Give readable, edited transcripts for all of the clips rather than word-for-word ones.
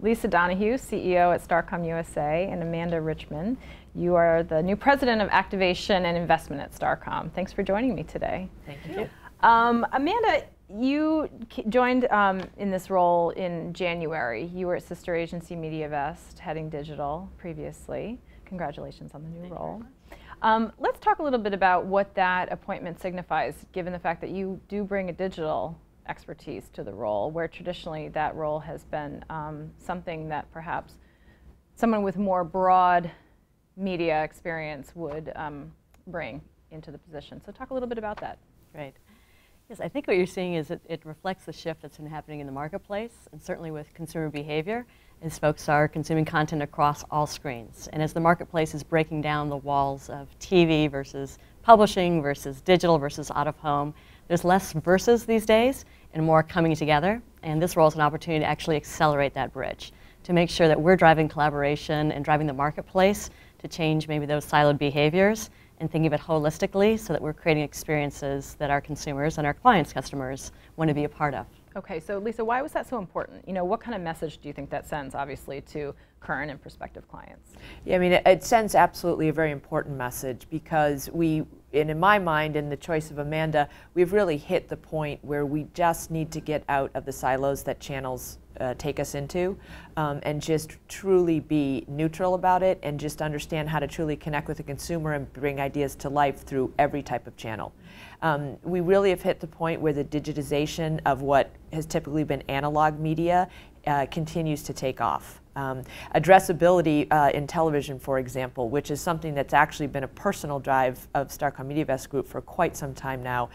Lisa Donohue, CEO at Starcom USA, and Amanda Richman. You are the new president of activation and investment at Starcom. Thanks for joining me today. Thank you. Amanda, you joined in this role in January. You were at sister agency MediaVest, heading digital previously. Congratulations on the new role. Let's talk a little bit about what that appointment signifies, given the fact that you do bring a digital expertise to the role, where traditionally that role has been something that perhaps someone with more broad media experience would bring into the position. So talk a little bit about that. Right. Yes, I think what you're seeing is it reflects the shift that's been happening in the marketplace, and certainly with consumer behavior, as folks are consuming content across all screens. And as the marketplace is breaking down the walls of TV versus publishing versus digital versus out of home, there's less versus these days and more coming together. And this role is an opportunity to actually accelerate that bridge, to make sure that we're driving collaboration and driving the marketplace to change maybe those siloed behaviors and thinking of it holistically so that we're creating experiences that our consumers and our clients' customers want to be a part of. Okay, so Lisa, why was that so important? You know, what kind of message do you think that sends, obviously, to current and prospective clients? Yeah, I mean, it sends absolutely a very important message because and in my mind, in the choice of Amanda, we've really hit the point where we just need to get out of the silos that channels take us into and just truly be neutral about it and just understand how to truly connect with the consumer and bring ideas to life through every type of channel. We really have hit the point where the digitization of what has typically been analog media continues to take off. Addressability in television, for example, which is something that's actually been a personal drive of Starcom MediaVest Group for quite some time now,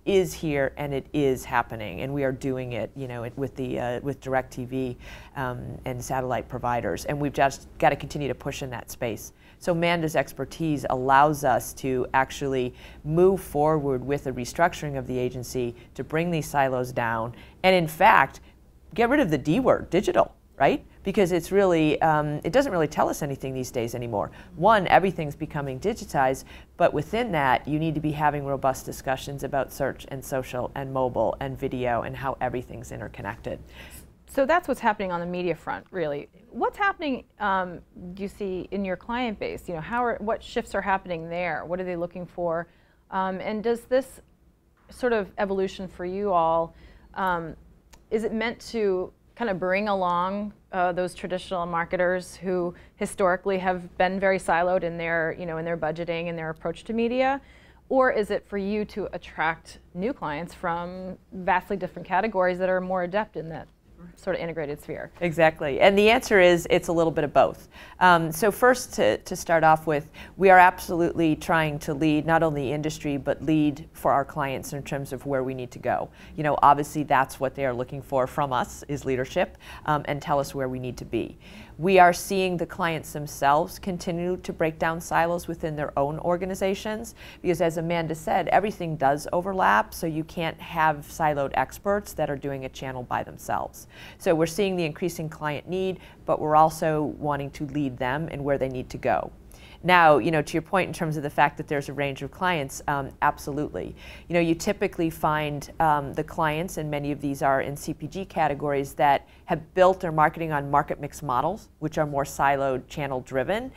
is here and it is happening, and we are doing it, you know, with DirecTV and satellite providers, and we've just got to continue to push in that space. So Amanda's expertise allows us to actually move forward with the restructuring of the agency to bring these silos down, and in fact, get rid of the D word, digital, right? Because it's really, it doesn't really tell us anything these days anymore. One, everything's becoming digitized, but within that, you need to be having robust discussions about search and social and mobile and video and how everything's interconnected. So that's what's happening on the media front, really. What's happening, do you see, in your client base? You know, what shifts are happening there? What are they looking for? And does this sort of evolution for you all, is it meant to kind of bring along those traditional marketers who historically have been very siloed in their, you know, in their budgeting and their approach to media? Or is it for you to attract new clients from vastly different categories that are more adept in that sort of integrated sphere? Exactly, and the answer is it's a little bit of both. So first, to start off with, we are absolutely trying to lead not only industry but lead for our clients in terms of where we need to go. You know, obviously that's what they are looking for from us, is leadership, and tell us where we need to be. We are seeing the clients themselves continue to break down silos within their own organizations because, as Amanda said, everything does overlap, so you can't have siloed experts that are doing a channel by themselves. So we're seeing the increasing client need, but we're also wanting to lead them in where they need to go. Now, you know, to your point in terms of the fact that there's a range of clients, absolutely. You know, you typically find the clients, and many of these are in CPG categories, that have built their marketing on market mix models, which are more siloed, channel driven.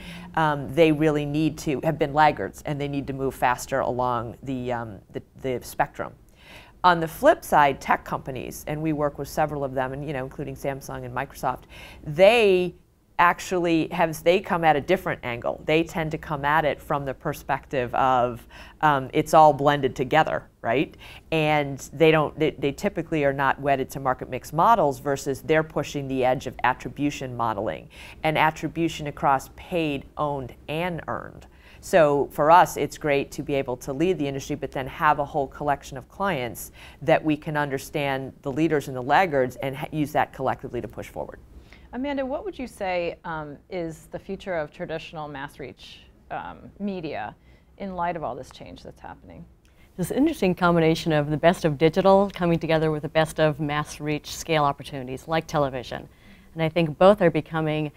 They really need to have been laggards, and they need to move faster along the spectrum. On the flip side, tech companies, and we work with several of them, and you know, including Samsung and Microsoft, they actually they come at a different angle. They tend to come at it from the perspective of it's all blended together, right? And they typically are not wedded to market mix models versus they're pushing the edge of attribution modeling and attribution across paid, owned, and earned. So for us, it's great to be able to lead the industry, but then have a whole collection of clients that we can understand the leaders and the laggards and use that collectively to push forward. Amanda, what would you say is the future of traditional mass reach media in light of all this change that's happening? This interesting combination of the best of digital coming together with the best of mass reach scale opportunities like television. And I think both are becoming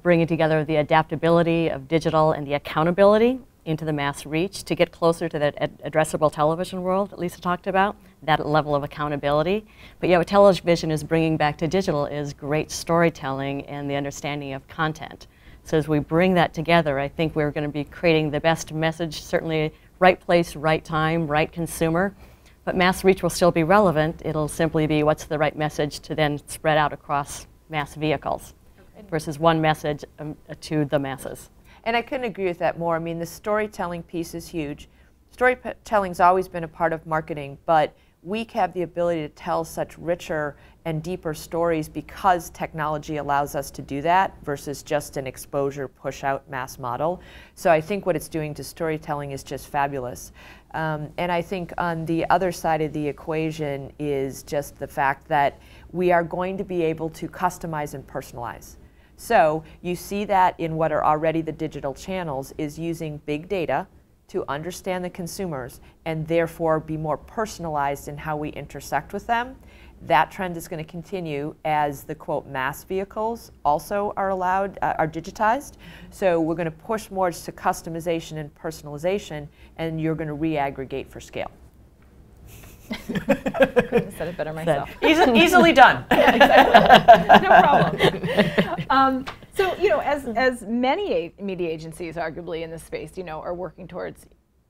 bringing together the adaptability of digital and the accountability into the mass reach to get closer to that addressable television world that Lisa talked about, that level of accountability. But yeah, what television is bringing back to digital is great storytelling and the understanding of content. So as we bring that together, I think we're going to be creating the best message, certainly right place, right time, right consumer. But mass reach will still be relevant. It'll simply be what's the right message to then spread out across mass vehicles versus one message to the masses. And I couldn't agree with that more. I mean, the storytelling piece is huge. Storytelling's always been a part of marketing, but we have the ability to tell such richer and deeper stories because technology allows us to do that versus just an exposure push out mass model. So I think what it's doing to storytelling is just fabulous. And I think on the other side of the equation is just the fact that we are going to be able to customize and personalize. So you see that in what are already the digital channels is using big data to understand the consumers and therefore be more personalized in how we intersect with them. That trend is going to continue as the quote mass vehicles also are allowed, are digitized. So we're going to push more to customization and personalization, and you're going to re-aggregate for scale. Couldn't have said it better myself. Easily done. Yeah, exactly. No problem. So, you know, as many media agencies, arguably in this space, you know, are working towards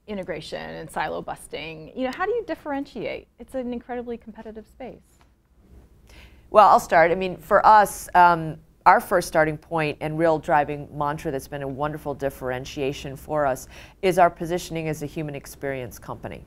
integration and silo busting, you know, how do you differentiate? It's an incredibly competitive space. Well, I'll start. I mean, for us, our first starting point and real driving mantra that's been a wonderful differentiation for us is our positioning as a human experience company.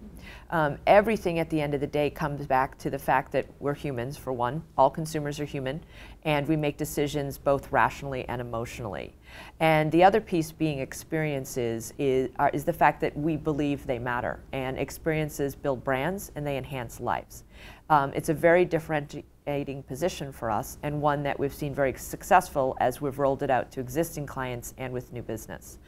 Everything at the end of the day comes back to the fact that we're humans, for one. All consumers are human, and we make decisions both rationally and emotionally. And the other piece being experiences is the fact that we believe they matter, and experiences build brands and they enhance lives. It's a very differentiating position for us, and one that we've seen very successful as we've rolled it out to existing clients and with new business.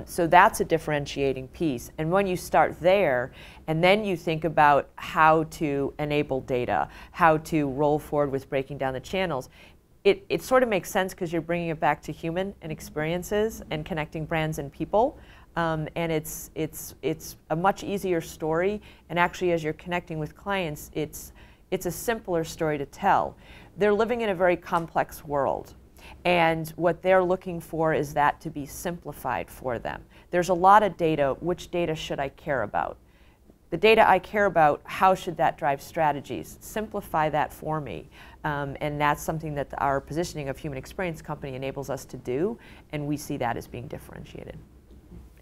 So that's a differentiating piece. And when you start there, and then you think about how to enable data, how to roll forward with breaking down the channels, it sort of makes sense because you're bringing it back to human and experiences and connecting brands and people. And it's a much easier story. And actually, as you're connecting with clients, it's a simpler story to tell. They're living in a very complex world. And what they're looking for is that to be simplified for them. There's a lot of data. Which data should I care about? The data I care about, how should that drive strategies? Simplify that for me. And that's something that our positioning of Human Experience Company enables us to do. And we see that as being differentiated.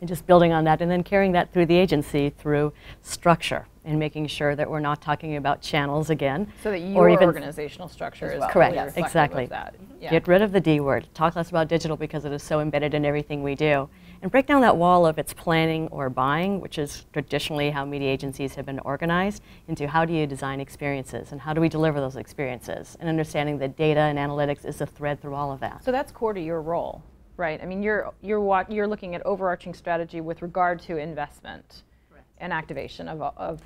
And just building on that and then carrying that through the agency through structure and making sure that we're not talking about channels again. So that your organizational structure is correct, exactly. That. Yeah. Get rid of the D word. Talk less about digital because it is so embedded in everything we do. And break down that wall of it's planning or buying, which is traditionally how media agencies have been organized, into how do you design experiences and how do we deliver those experiences, and understanding that data and analytics is a thread through all of that. So that's core to your role, right? I mean, you're looking at overarching strategy with regard to investment and activation of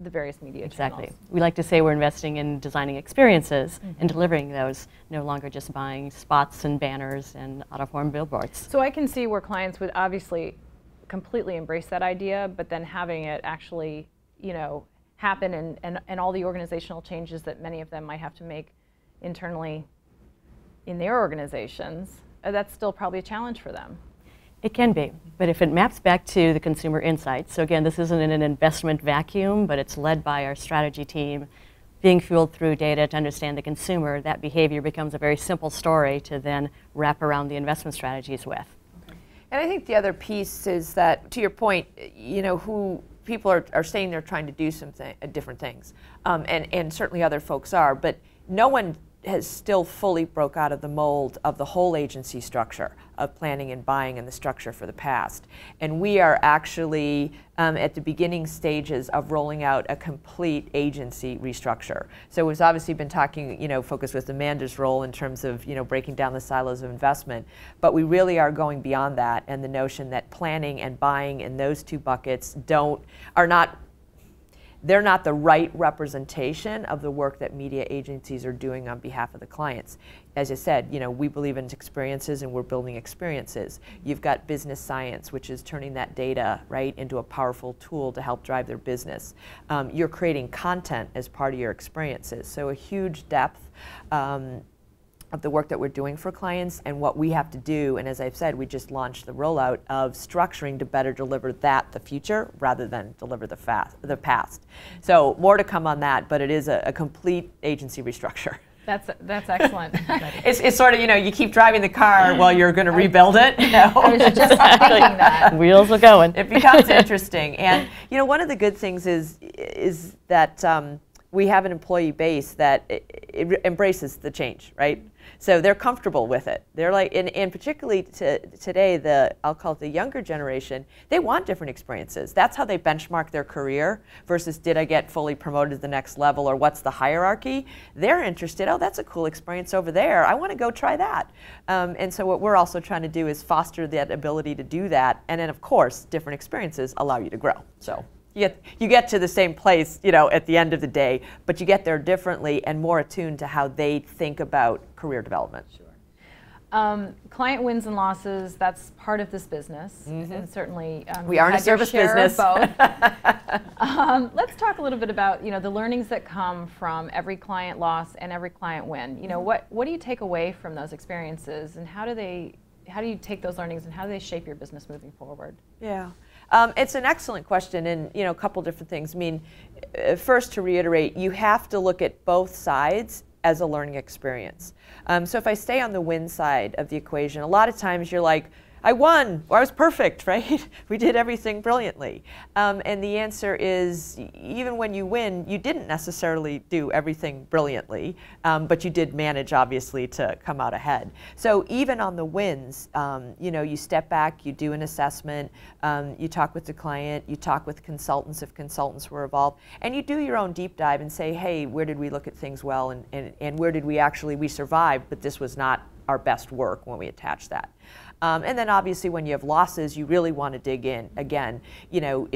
the various media channels. Exactly. We like to say we're investing in designing experiences and delivering those, no longer just buying spots and banners and out-of-home billboards. So I can see where clients would obviously completely embrace that idea, but then having it actually, you know, happen and all the organizational changes that many of them might have to make internally in their organizations, that's still probably a challenge for them. It can be, but if it maps back to the consumer insights, so again, this isn't in an investment vacuum, but it's led by our strategy team, being fueled through data to understand the consumer, that behavior becomes a very simple story to then wrap around the investment strategies with. Okay. And I think the other piece is that, to your point, you know, who people are saying they're trying to do different things, and certainly other folks are, but no one has still fully broke out of the mold of the whole agency structure of planning and buying and the structure for the past. And we are actually at the beginning stages of rolling out a complete agency restructure. So we've obviously been talking, you know, focused with Amanda's role in terms of, you know, breaking down the silos of investment, but we really are going beyond that, and the notion that planning and buying in those two buckets they're not the right representation of the work that media agencies are doing on behalf of the clients. As I said, you know, we believe in experiences and we're building experiences. You've got business science, which is turning that data, right, into a powerful tool to help drive their business. You're creating content as part of your experiences. So a huge depth of the work that we're doing for clients and what we have to do. And as I've said, we just launched the rollout of structuring to better deliver the future, rather than deliver the past. So more to come on that, but it is a complete agency restructure. That's excellent. It's sort of, you know, you keep driving the car while you're going to rebuild it. You know? I was just thinking that. Wheels are going. It becomes interesting. And, you know, one of the good things is that we have an employee base that it embraces the change, right? So they're comfortable with it. They're like, and particularly today, I'll call it the younger generation, they want different experiences. That's how they benchmark their career versus did I get fully promoted to the next level or what's the hierarchy? They're interested, oh, that's a cool experience over there. I want to go try that. And so what we're also trying to do is foster that ability to do that. And then of course, different experiences allow you to grow. So. You get to the same place, you know, at the end of the day, but you get there differently and more attuned to how they think about career development. Sure. Client wins and losses, that's part of this business. And certainly we are in a service business. Both. Let's talk a little bit about, you know, the learnings that come from every client loss and every client win. You know, what do you take away from those experiences, and how do you take those learnings and how do they shape your business moving forward? Yeah. It's an excellent question, and you know, a couple different things. I mean, first to reiterate, you have to look at both sides as a learning experience. So if I stay on the win side of the equation, a lot of times you're like, I won, or I was perfect, right? We did everything brilliantly. And the answer is, even when you win, you didn't necessarily do everything brilliantly, but you did manage, obviously, to come out ahead. So even on the wins, you know, you step back, you do an assessment, you talk with the client, you talk with consultants if consultants were involved, and you do your own deep dive and say, hey, where did we look at things well, and where did we survived, but this was not our best work when we attached that. And then obviously when you have losses, you really want to dig in. Again, you know,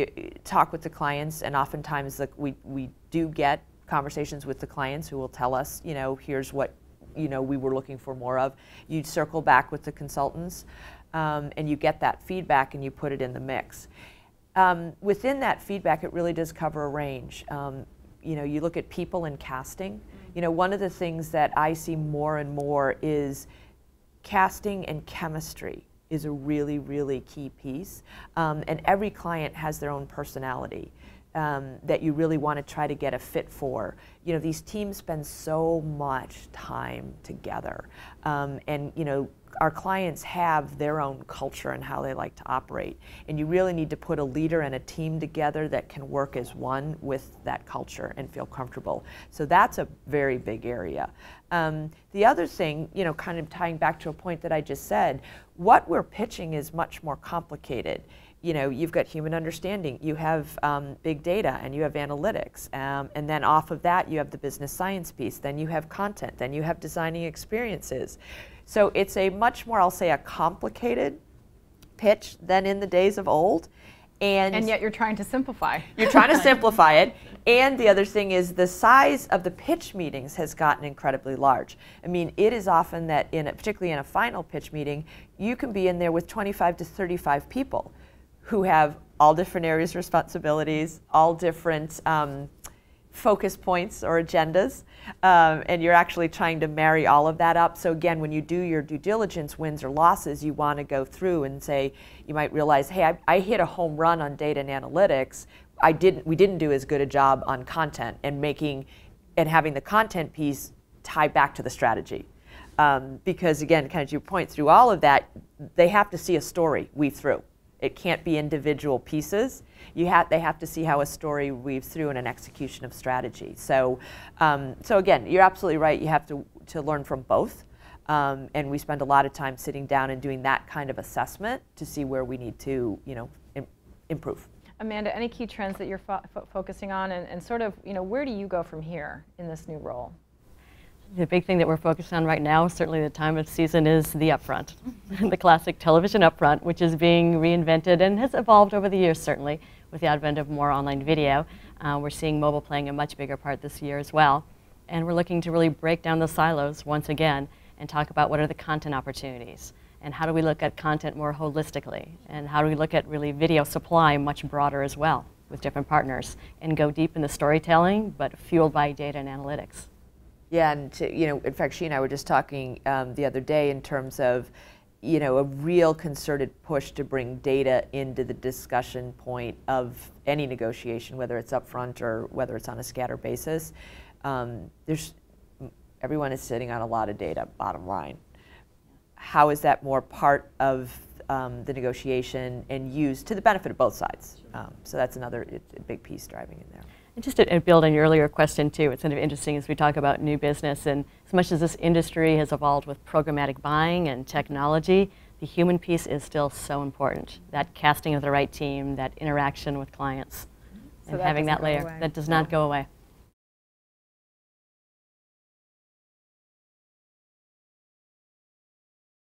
talk with the clients, and oftentimes we do get conversations with the clients who will tell us, you know, here's what, you know, we were looking for more of. You circle back with the consultants, and you get that feedback and you put it in the mix. Within that feedback, it really does cover a range. You know, you look at people in casting. You know, one of the things that I see more and more is casting and chemistry is a really, really key piece. And every client has their own personality that you really want to try to get a fit for. You know, these teams spend so much time together. And, you know, our clients have their own culture and how they like to operate. And you really need to put a leader and a team together that can work as one with that culture and feel comfortable. So that's a very big area. The other thing, you know, kind of tying back to a point that I just said, what we're pitching is much more complicated. You know, you've got human understanding, you have big data, and you have analytics, and then off of that you have the business science piece, then you have content, then you have designing experiences. So it's a much more, I'll say, a complicated pitch than in the days of old. And yet you're trying to simplify. You're trying to simplify it. And the other thing is the size of the pitch meetings has gotten incredibly large. I mean, it is often that, particularly in a final pitch meeting, you can be in there with 25 to 35 people who have all different areas of responsibilities, all different focus points or agendas, and you're actually trying to marry all of that up. So again, when you do your due diligence wins or losses, you want to go through and say, you might realize, hey, I hit a home run on data and analytics. We didn't do as good a job on content and having the content piece tie back to the strategy. Because again, kind of to your point, through all of that, they have to see a story weave through. It can't be individual pieces. They have to see how a story weaves through in an execution of strategy. So, so again, you're absolutely right. You have to learn from both, and we spend a lot of time sitting down and doing that kind of assessment to see where we need to, you know, improve. Amanda, any key trends that you're focusing on, and sort of, you know, where do you go from here in this new role? The big thing that we're focused on right now, certainly the time of season, is the upfront, the classic television upfront, which is being reinvented and has evolved over the years, certainly, with the advent of more online video. We're seeing mobile playing a much bigger part this year as well. And we're looking to really break down the silos once again and talk about what are the content opportunities and how do we look at content more holistically and how do we look at really video supply much broader as well with different partners and go deep in the storytelling but fueled by data and analytics. Yeah, and in fact, she and I were just talking the other day in terms of a real concerted push to bring data into the discussion point of any negotiation, whether it's upfront or whether it's on a scatter basis. Everyone is sitting on a lot of data, bottom line. How is that more part of the negotiation and used to the benefit of both sides? So that's another big piece driving in there. And just to build on your earlier question too, it's kind of interesting as we talk about new business, and as much as this industry has evolved with programmatic buying and technology, the human piece is still so important. That casting of the right team, that interaction with clients, and having that layer, that does not go away.